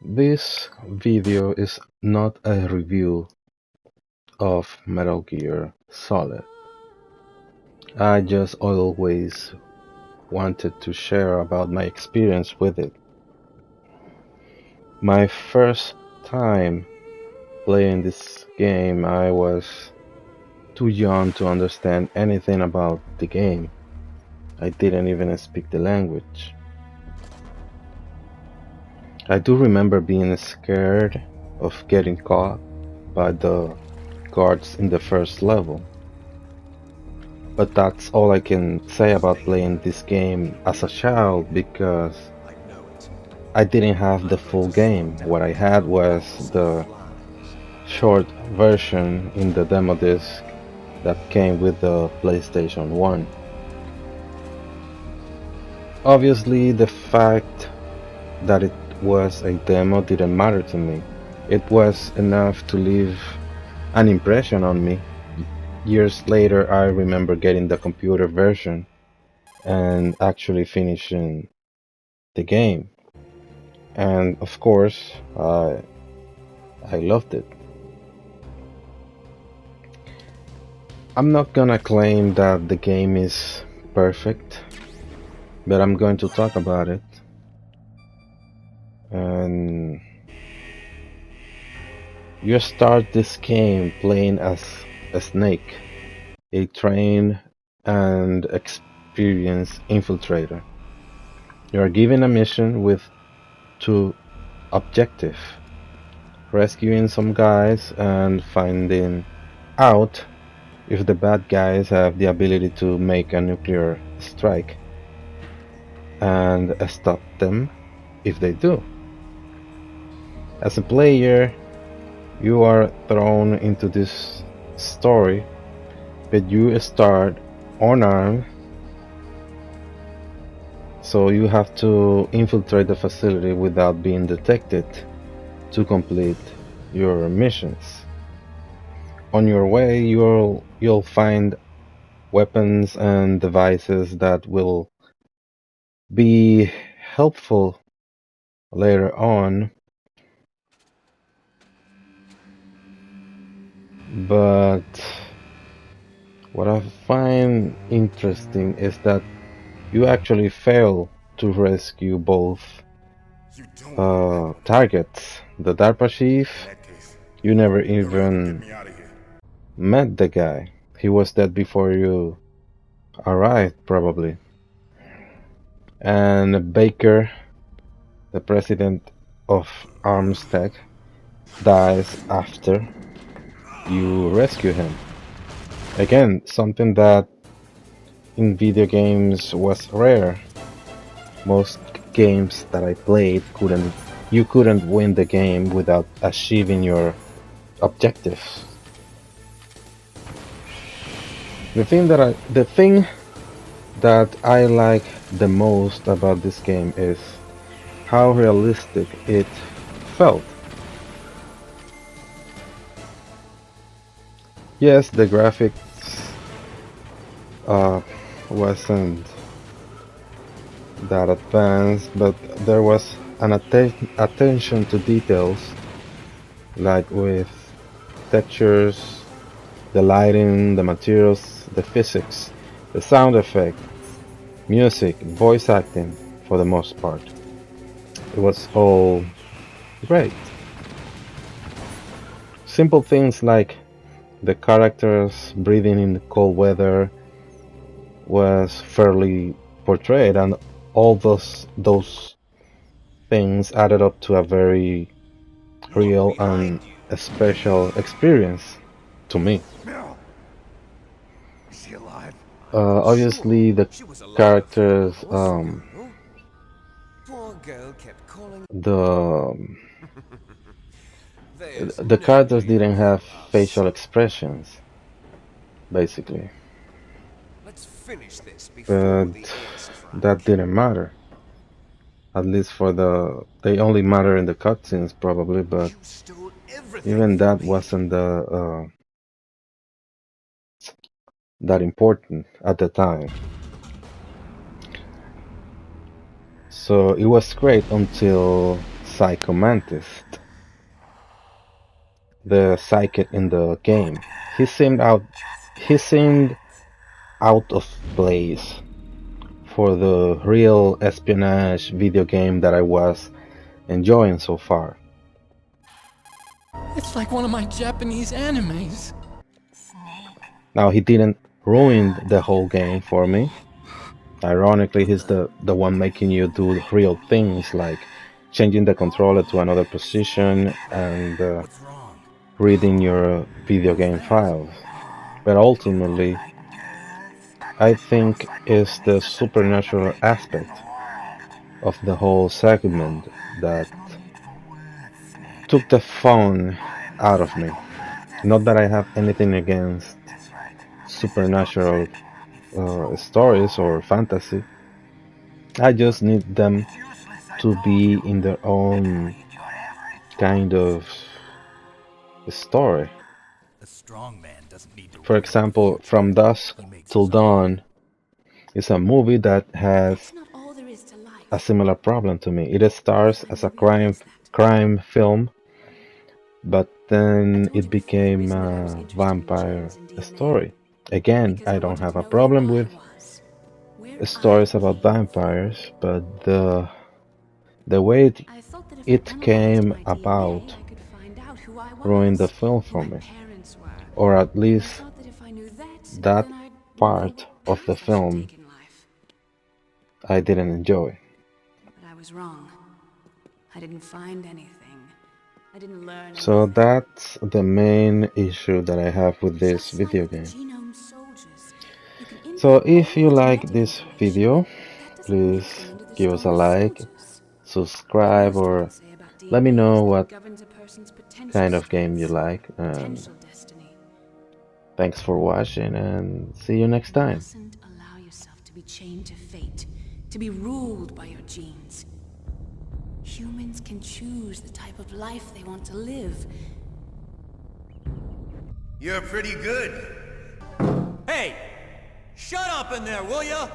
This video is not a review of Metal Gear Solid. I just always wanted to share about my experience with it. My first time playing this game, I was too young to understand anything about the game. I didn't even speak the language. I do remember being scared of getting caught by the guards in the first level. But that's all I can say about playing this game as a child because I didn't have the full game. What I had was the short version in the demo disc that came with the PlayStation 1. Obviously, the fact that it was a demo didn't matter to me. It was enough to leave an impression on me. Years later, I remember getting the computer version and actually finishing the game. And of course, I loved it. I'm not gonna claim that the game is perfect, but I'm going to talk about it. And you start this game playing as a Snake, a trained and experienced infiltrator. You are given a mission with two objectives: rescuing some guys and finding out if the bad guys have the ability to make a nuclear strike, and stop them if they do. As a player, you are thrown into this story, but you start unarmed, so you have to infiltrate the facility without being detected to complete your missions. On your way, you'll find weapons and devices that will be helpful later on, but what I find interesting is that you actually fail to rescue both targets. The DARPA chief, you never even met the guy. He was dead before you arrived, probably. And Baker, the president of Armstead, dies after you rescue him. Again, something that in video games was rare. Most games that I played you couldn't win the game without achieving your objectives. The thing that I like the most about this game is how realistic it felt. Yes, the graphics wasn't that advanced, but there was an attention to details, like with textures, the lighting, the materials, the physics, the sound effect, music, voice acting, for the most part. It was all great. Simple things like the characters breathing in the cold weather was fairly portrayed, and all those things added up to a very real and a special experience to me. Obviously, the characters, the characters didn't have facial expressions, basically. But that didn't matter. At least they only matter in the cutscenes, probably, but even that wasn't that important at the time. So it was great until psychomantis, the psychic in the game. He seemed out he seemed out of place for the real espionage video game that I was enjoying so far. It's like one of my Japanese animes. Now, he didn't ruin the whole game for me. Ironically, he's the one making you do real things like changing the controller to another position and reading your video game files. But ultimately, I think it's the supernatural aspect of the whole segment that took the fun out of me. Not that I have anything against supernatural stories or fantasy. I just need them to be in their own kind of story. For example, From Dusk Till Dawn is a movie that has a similar problem to me. It stars as a crime film, but then it became a vampire story. Again, I don't have a problem with stories about vampires, but the way it came about ruined the film for me. Or at least that part of the film I didn't enjoy. But I was wrong. I didn't find anything. I didn't learn. So that's the main issue that I have with this video game. So if you like this video, please give us a like, subscribe, or let me know what kind of game you like. Thanks for watching and see you next time. Mustn't allow yourself to be chained to fate, to be ruled by your genes. Humans can choose the type of life they want to live. You're pretty good. Hey! Shut up in there, will ya?